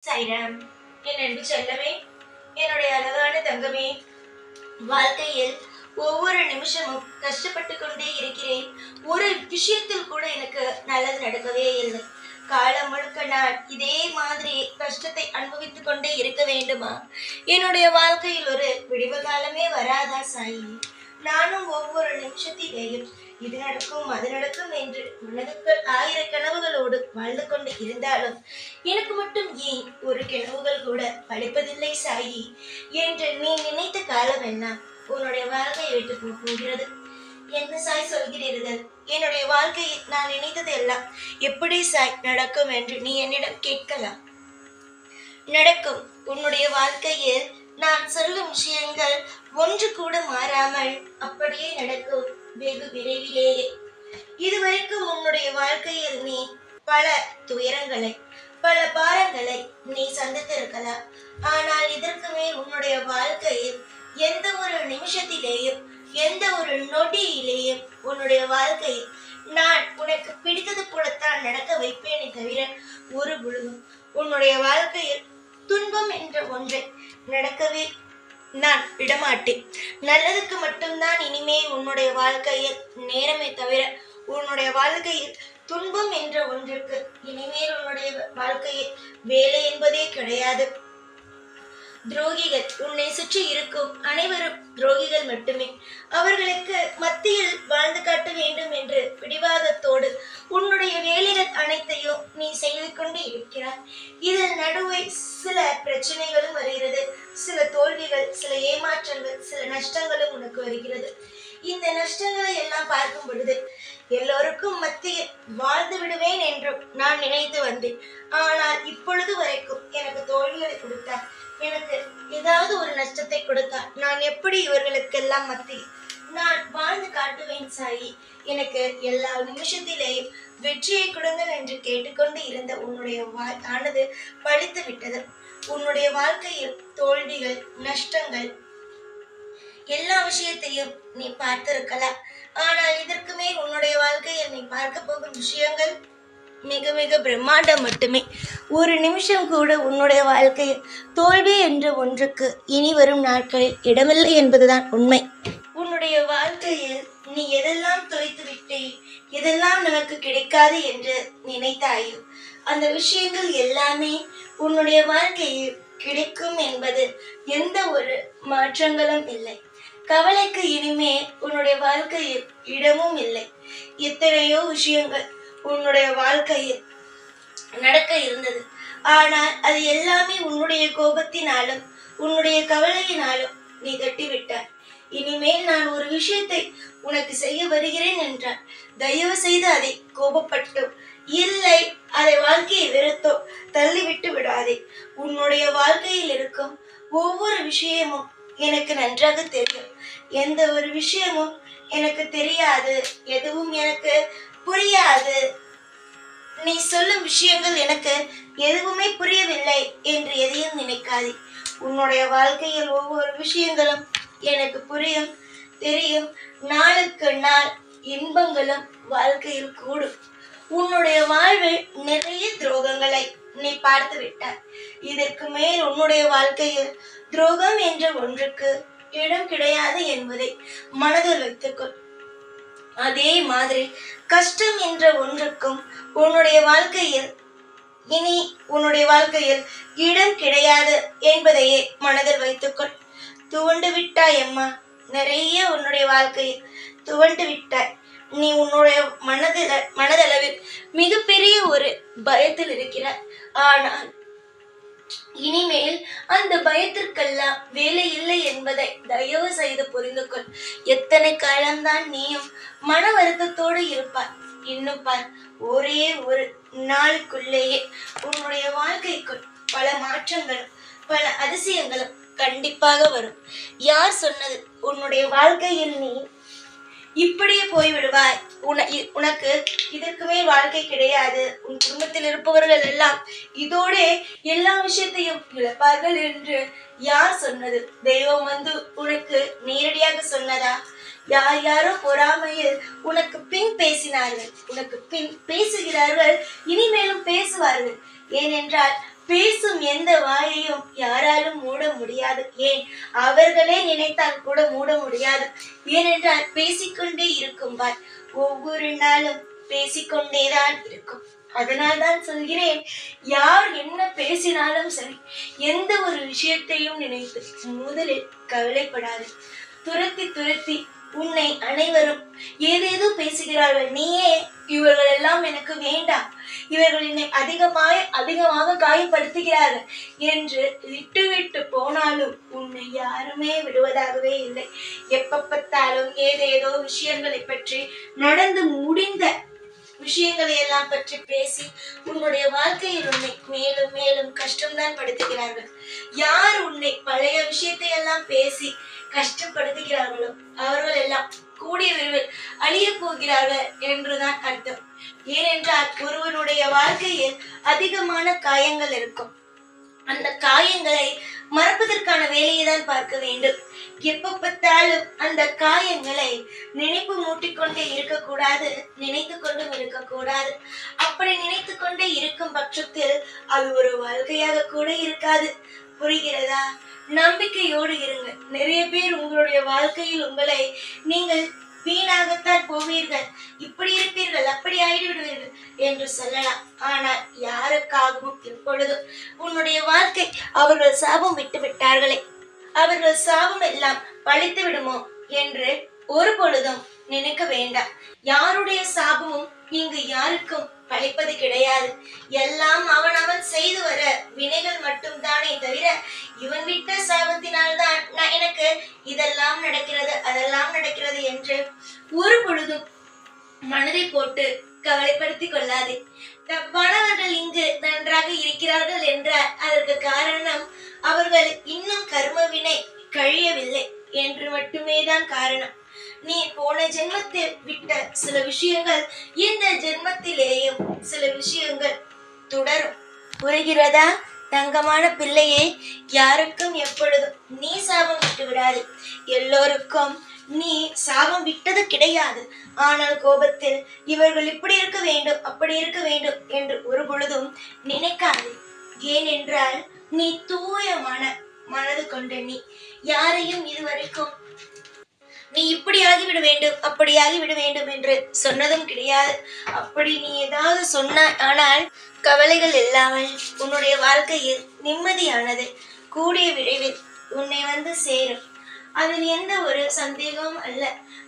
சாய்ராம், என் அன்பு செல்லமே, என்னுடைய அழகான தங்கமே, வாழ்க்கையில் ஒவ்வொரு நிமிஷமும் கஷ்டப்பட்டு கொண்டே இருக்கிறேன். ஒரு விஷயத்தில் கூட எனக்கு நல்லது நடக்கவே இல்லை. காலம் முழுக்க நான் இதே மாதிரி கஷ்டத்தை அனுபவித்துக் கொண்டே இருக்க வேண்டுமா? என்னுடைய வாழ்க்கையில் ஒரு விடிவு காலமே வராதா சாயி? நானும் ஒவ்வொரு நிமிஷத்திலேயும் இது நடக்கும் அது நடக்கும் என்று மனதுக்குள் ஆயிரம் கனவுகளோடு வாழ்ந்து கொண்டு இருந்தாலும் எனக்கு மட்டும் ஏன் ஒரு கனவுகள் கூட பழிப்பதில்லை சாயி என்று நீ நினைத்த காலம் எல்லாம் உன்னுடைய வாழ்க்கையை விட்டு போகிறது. என்ன சாய் சொல்கிறீர்கள்? என்னுடைய வாழ்க்கையில் நான் நினைத்தது எல்லாம் எப்படி சாய் நடக்கும் என்று நீ என்னிடம் கேட்கலாம். நடக்கும். உன்னுடைய வாழ்க்கையில் நான் சொல்லும் விஷயங்கள் ஒன்று கூட மாறாமல் அப்படியே நடக்கும், வெகு விரைவிலேயே. இதுவரைக்கும் உன்னுடைய வாழ்க்கையில் நீ பல துயரங்களை, பல பாரங்களை நீ சந்தித்திருக்கலாம். ஆனால் இதற்கு மேல் உன்னுடைய வாழ்க்கையில் எந்த ஒரு நிமிஷத்திலேயும், எந்த ஒரு நொடியிலேயும் உன்னுடைய வாழ்க்கையில் நான் உனக்கு பிடித்தது போலத்தான் நடக்க வைப்பேனே தவிர ஒரு பொழுதும் உன்னுடைய வாழ்க்கையில் துன்பம் என்ற ஒன்றை நடக்கவே நான் விடமாட்டேன். நல்லதுக்கு மட்டும்தான் இனிமே உன்னுடைய வாழ்க்கையில் நேரமே தவிர உன்னுடைய வாழ்க்கையில் துன்பம் என்ற ஒன்றுக்கு இனிமேல் உன்னுடைய வாழ்க்கையில் வேலை என்பதே கிடையாது. துரோகிகள், உன்னை சுற்றி இருக்கும் அனைவரும் துரோகிகள் மட்டுமே. அவர்களுக்கு மத்தியில் வாழ்ந்து காட்ட வேண்டும் என்று பிடிவாதத்தோடு உன்னுடைய வேலைகள் அனைத்தையும் நீ செய்து கொண்டு இருக்கிறாய். இதன் நடுவே சில பிரச்சனைகளும் வருகிறது, சில தோல்விகள், சில ஏமாற்றங்கள், சில நஷ்டங்களும் உனக்கு வருகிறது. இந்த நஷ்டங்களை எல்லாம் பார்க்கும் பொழுது எல்லோருக்கும் மத்தியில் வாழ்ந்து விடுவேன் என்றும் நான் நினைத்து வந்தேன். ஆனால் இப்பொழுது வரைக்கும் எனக்கு தோல்விகளை கொடுத்தார், எனக்கு ஏதாவது ஒரு நஷ்டத்தை கொடுத்தார், நான் எப்படி இவர்களுக்கெல்லாம் மத்தியில் நான் வாழ்ந்து காட்டுவேன் சாயி? எனக்கு எல்லா நிமிஷத்திலேயும் வெற்றியை கொடுங்கள் என்று கேட்டுக்கொண்டு இருந்த உன்னுடைய ஆனது பழித்து விட்டது. உன்னுடைய வாழ்க்கையில் தோல்விகள், நஷ்டங்கள், எல்லா விஷயத்தையும் நீ பார்த்திருக்கலாம். ஆனால் இதற்கு மேல் உன்னுடைய வாழ்க்கையில் நீ பார்க்க போகும் விஷயங்கள் மிக மிக பிரம்மாண்டம் மட்டுமே. ஒரு நிமிஷம் கூட உன்னுடைய வாழ்க்கையில் தோல்வி என்ற ஒன்றுக்கு இனி வரும் நாட்களில் இடமில்லை என்பதுதான் உண்மை. உன்னுடைய வாழ்க்கையில் நீ எதெல்லாம் தொலைத்து விட்டே, எதெல்லாம் நமக்கு கிடைக்காது என்று நினைத்தாயோ அந்த விஷயங்கள் எல்லாமே உன்னுடைய வாழ்க்கையில் கிடைக்கும் என்பது எந்த ஒரு மாற்றங்களும் இல்லை. கவலைக்கு இனிமே உன்னுடைய வாழ்க்கையில் இடமும் இல்லை. எத்தனையோ விஷயங்கள் உன்னுடைய வாழ்க்கையில் நடக்க இருந்தது, ஆனால் அது எல்லாமே உன்னுடைய கோபத்தினாலும் உன்னுடைய கவலையினாலும் நீ தட்டிவிட்டாய். இனிமேல் நான் ஒரு விஷயத்தை உனக்கு செய்ய வருகிறேன் என்றால் தயவு செய்து அதை கோபப்பட்டோ இல்லை அதை வாழ்க்கையை வெறுத்தோ தள்ளிவிட்டு விடாதே. உன்னுடைய வாழ்க்கையில் இருக்கும் ஒவ்வொரு விஷயமும் எனக்கு நன்றாக தெரியும். எந்த ஒரு விஷயமும் எனக்கு தெரியாது, எதுவும் எனக்கு புரியாது, நீ சொல்லும் விஷயங்கள் எனக்கு எதுவுமே புரியவில்லை என்று எதையும் நினைக்காதே. உன்னுடைய வாழ்க்கையில் ஒவ்வொரு விஷயங்களும் எனக்கு புரியும், தெரியும். நாளுக்கு நாள் இன்பங்களும் வாழ்க்கையில் கூடும். உன்னுடைய வாழ்வில் நிறைய துரோகங்களை நீ பார்த்து விட்டாய். இதற்கு மேல் உன்னுடைய வாழ்க்கையில் துரோகம் என்ற ஒன்றுக்கு இடம் கிடையாது என்பதை மனதில் வைத்துக்கொள். அதே மாதிரி கஷ்டம் என்ற ஒன்றுக்கும் உன்னுடைய வாழ்க்கையில் இனி உன்னுடைய வாழ்க்கையில் இடம் கிடையாது என்பதையே மனதில் வைத்துக்கொள். துவண்டு விட்டாய் அம்மா, நிறைய உன்னுடைய வாழ்க்கையில் துவண்டு விட்டாய். நீ உன்னுடைய மனதளவில் மிகப்பெரிய ஒரு பயத்தில் இருக்கிறாய். ஆனால் இனிமேல் அந்த பயத்திற்கெல்லாம் வேலை இல்லை என்பதை தயவு செய்து புரிந்து கொள். எத்தனை காலம்தான் நீயும் மன வருத்தத்தோடு இருப்பாய்? இன்னும் பார், ஒரே ஒரு நாளுக்குள்ளேயே உன்னுடைய வாழ்க்கைக்குள் பல மாற்றங்களும் பல அதிசயங்களும் கண்டிப்பாக வரும். யார் சொன்னது உன்னுடைய வாழ்க்கையில் நீ இப்படியே போய்விடுவாய், உனக்கு இதற்கு மேல் வாழ்க்கை கிடையாது, உன் குடும்பத்தில் இருப்பவர்கள் எல்லாம் இதோட எல்லா விஷயத்தையும் இழப்பார்கள் என்று யார் சொன்னது? தெய்வம் வந்து உனக்கு நேரடியாக சொன்னதா? யார் யாரோ பொறாமையில் உனக்கு பின் பேசினார்கள், உனக்கு பின் பேசுகிறார்கள், இனிமேலும் பேசுவார்கள். ஏனென்றால் பேசும் எந்த வாயையும் யாராலும் மூட முடியாது. ஏன், அவர்களே நினைத்தால் கூட மூட முடியாது. ஏனென்றால் பேசிக்கொண்டே இருக்கும் வாய் ஒவ்வொரு நாளும் பேசிக்கொண்டேதான் இருக்கும். அதனால்தான் சொல்கிறேன், யார் என்ன பேசினாலும் சரி, எந்த ஒரு விஷயத்தையும் நினைத்து முதலில் கவலைப்படாது. துரத்தி துரத்தி உன்னை அனைவரும் ஏதேதோ பேசுகிறார்கள். நீயே இவர்கள் எல்லாம் எனக்கு வேண்டாம், இவர்கள் என்னை அதிகமாக காயப்படுத்துகிறார்கள் என்று விட்டு போனாலும் உன்னை யாருமே விடுவதாகவே இல்லை. எப்ப பார்த்தாலும் ஏதேதோ விஷயங்களை பற்றி, நடந்து முடிந்த விஷயங்களை எல்லாம் பற்றி பேசி உன்னுடைய வாழ்க்கையில் உன்னை மேலும் மேலும் கஷ்டம்தான் படுத்துகிறார்கள். யார் உன்னை பழைய விஷயத்தை எல்லாம் பேசி கஷ்டப்படுத்துகிறார்களோ அவர்கள் எல்லாம் கூடிய விரைவில் அழிய போகிறார்கள் என்றுதான் அர்த்தம். ஏனென்றால் ஒருவனுடைய வாழ்க்கையில் அதிகமான காயங்கள் இருக்கும். அந்த காயங்களை மறப்பதற்கான வேலையை தான் பார்க்க வேண்டும். எப்ப பார்த்தாலும் அந்த காயங்களை நினைப்பு மூட்டிக்கொண்டே இருக்கக்கூடாது, நினைத்து கொண்டும் இருக்கக்கூடாது. அப்படி நினைத்து கொண்டே இருக்கும் பட்சத்தில் அது ஒரு வாழ்க்கையாக கூட இருக்காது. புரிகிறதா? நம்பிக்கையோடு இருங்க. நிறைய பேர் உங்களுடைய வாழ்க்கையில் உங்களை நீங்கள் வீணாகத்தான் போவீர்கள், இப்படி இருப்பீர்கள், அப்படி ஆகிவிடுவீர்கள் என்று சொல்லலாம். ஆனால் யாருக்காகவும் எப்பொழுதும் உன்னுடைய வாழ்க்கை அவர்கள் சாபம் விட்டு விட்டார்களே, அவர்கள் சாபம் எல்லாம் பழித்து விடுமோ என்று ஒரு பொழுதும் நினைக்க வேண்டாம். யாருடைய சாபமும் இங்கு யாருக்கும் பழிப்பது கிடையாது. எல்லாம் அவன் செய்து வர வினைகள் மட்டும்தானே தவிர, இவன் விட்ட சாபத்தினால்தான் எனக்கு இதெல்லாம் நடக்கிறது, அதெல்லாம் நடக்கிறது என்று ஒரு பொழுதும் மனதை போட்டு கவலைப்படுத்திக் கொள்ளாதே. தப்பானவர்கள் இங்கு நன்றாக இருக்கிறார்கள் என்றால் அதற்கு காரணம் அவர்கள் இன்னும் கர்மவினை கழியவில்லை என்று மட்டுமே தான் காரணம். நீ போன ஜென்மத்தில் விட்ட சில விஷயங்கள் இந்த ஜென்மத்திலேயும் சில விஷயங்கள் தொடரும். புரிகிறதா தங்கமான பிள்ளையே? யாருக்கும் எப்பொழுதும் நீ சாபம் விட்டு விடாது. எல்லோருக்கும் நீ சாபம் விட்டது கிடையாது. ஆனால் கோபத்தில் இவர்கள் இப்படி இருக்க வேண்டும், அப்படி இருக்க வேண்டும் என்று ஒரு பொழுதும் நினைக்காது. ஏனென்றால் நீ தூயமான மனது கொண்ட நீ யாரையும் இதுவரைக்கும் நீ இப்படி ஆகிவிட வேண்டும், அப்படி ஆகிவிட வேண்டும் என்று சொன்னதும் கிடையாது. அப்படி நீ ஏதாவது சொன்னாய் ஆனால் கவலைகள் இல்லாமல் உன்னுடைய வாழ்க்கையில் நிம்மதியானது கூடிய விரைவில் உன்னை வந்து சேரும். அதில் எந்த ஒரு சந்தேகமும் அல்ல.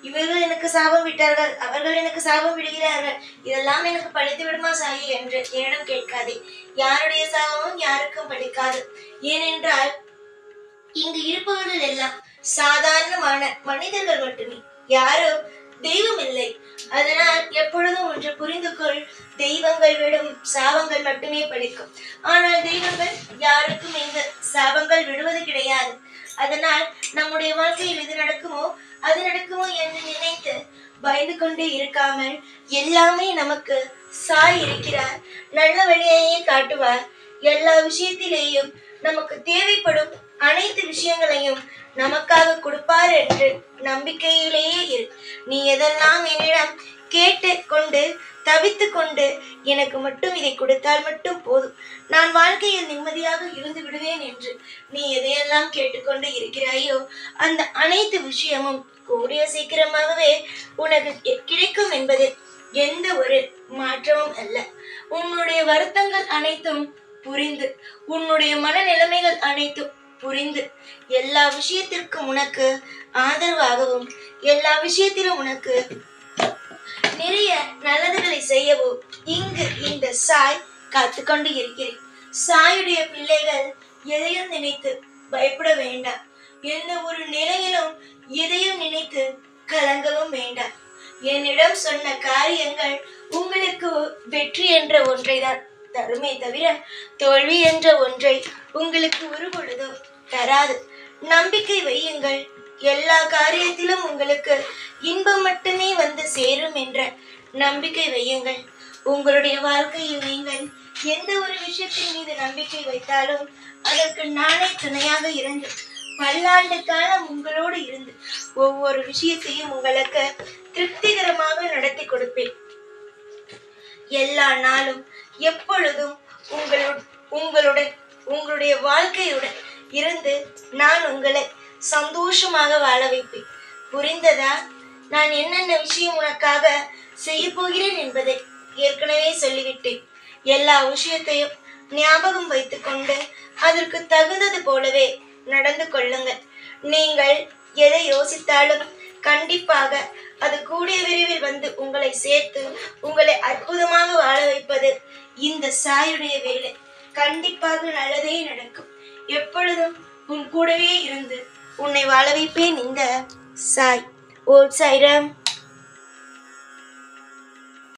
இவர்கள் எனக்கு சாபம் விட்டார்கள், அவர்கள் எனக்கு சாபம் விடுகிறார்கள், இதெல்லாம் எனக்கு பழித்து விடுமா சாயி என்று என்னிடம் கேட்காதே. யாருடைய சாபமும் யாருக்கும் பழிக்காது. ஏனென்றால் இங்கு இருப்பவர்கள் எல்லாம் சாதாரணமான மனிதர்கள் மட்டுமே, யாரும் தெய்வம் இல்லை. அதனால் எப்பொழுதும் ஒன்று புரிந்து கொள், தெய்வங்கள் விடும் சாபங்கள் மட்டுமே பழிக்கும். ஆனால் தெய்வங்கள் யாருக்கும் இந்த சாபங்கள் விடுவது கிடையாது. அதனால் நம்முடைய வாழ்க்கையில் எது நடக்குமோ அது நடக்குமோ என்று நினைத்து பயந்து கொண்டே இருக்காமல், எல்லாமே நமக்கு சாய் இருக்கிறார், நல்ல வழியையே காட்டுவார். எல்லா விஷயத்திலேயும் நமக்கு தேவைப்படும் அனைத்து விஷயங்களையும் நமக்காக கொடுப்பார் என்று நம்பிக்கையிலேயே இரு. நீ எதெல்லாம் என்னிடம் கேட்டு கொண்டு தவித்து கொண்டு எனக்கு மட்டும் இதை கொடுத்தால் மட்டும் போதும், நான் வாழ்க்கையில் நிம்மதியாக இருந்து விடுவேன் என்று நீ எதையெல்லாம் கேட்டுக்கொண்டு இருக்கிறாயோ அந்த அனைத்து விஷயமும் கூடிய சீக்கிரமாகவே உனக்கு கிடைக்கும் என்பதில் எந்த ஒரு மாற்றமும் அல்ல. உன்னுடைய வருத்தங்கள் அனைத்தும் புரிந்து, உன்னுடைய மனநிலைமைகள் அனைத்தும் புரிந்து, எல்லா விஷயத்திற்கும் உனக்கு ஆதரவாகவும் எல்லா விஷயத்திலும் உனக்கு நிறைய நல்லதுகளை செய்யவோ இங்கு இந்த சாய் காத்துக்கொண்டு இருக்கிறேன். சாயுடைய பிள்ளைகள் எதையும் நினைத்து பயப்பட வேண்டாம். எந்த ஒரு நிலையிலும் எதையும் நினைத்து கலங்கவும் வேண்டாம். என்னிடம் சொன்ன காரியங்கள் உங்களுக்கு வெற்றி என்ற ஒன்றை தான் தருமே தவிர தோல்வி என்ற ஒன்றை உங்களுக்கு ஒரு பொழுதும் தராது. நம்பிக்கை வையுங்கள். எல்லா காரியத்திலும் உங்களுக்கு இன்பம் மட்டுமே வந்து சேரும் என்ற நம்பிக்கை வையுங்கள். உங்களுடைய வாழ்க்கையில் நீங்கள் எந்த ஒரு விஷயத்தின் மீது நம்பிக்கை வைத்தாலும் அதற்கு நானே துணையாக இருந்து பல்லாண்டு காலம் உங்களோடு இருந்து ஒவ்வொரு விஷயத்தையும் உங்களுக்கு திருப்திகரமாக நடத்தி கொடுப்பேன். எல்லா நாளும் எப்பொழுதும் உங்களுடன் உங்களுடைய வாழ்க்கையுடன் இருந்து நான் உங்களை சந்தோஷமாக வாழ வைப்பேன். புரிந்ததா? நான் என்னென்ன விஷயம் உனக்காக செய்ய போகிறேன் என்பதை ஏற்கனவே சொல்லிவிட்டேன். எல்லா விஷயத்தையும் ஞாபகம் வைத்துக் கொண்டு அதற்கு தகுந்தது போலவே நடந்து கொள்ளுங்கள். நீங்கள் எதை யோசித்தாலும் கண்டிப்பாக அது கூடிய விரைவில் வந்து உங்களை சேர்த்து உங்களை அற்புதமாக வாழ வைப்பது இந்த சாயுடைய வேலை. கண்டிப்பாக நல்லதே நடக்கும். எப்பொழுதும் உன் கூடவே இருந்து உன்னை வாழ வைப்பேன் இந்த சாய். ஓ சாய்ராம்.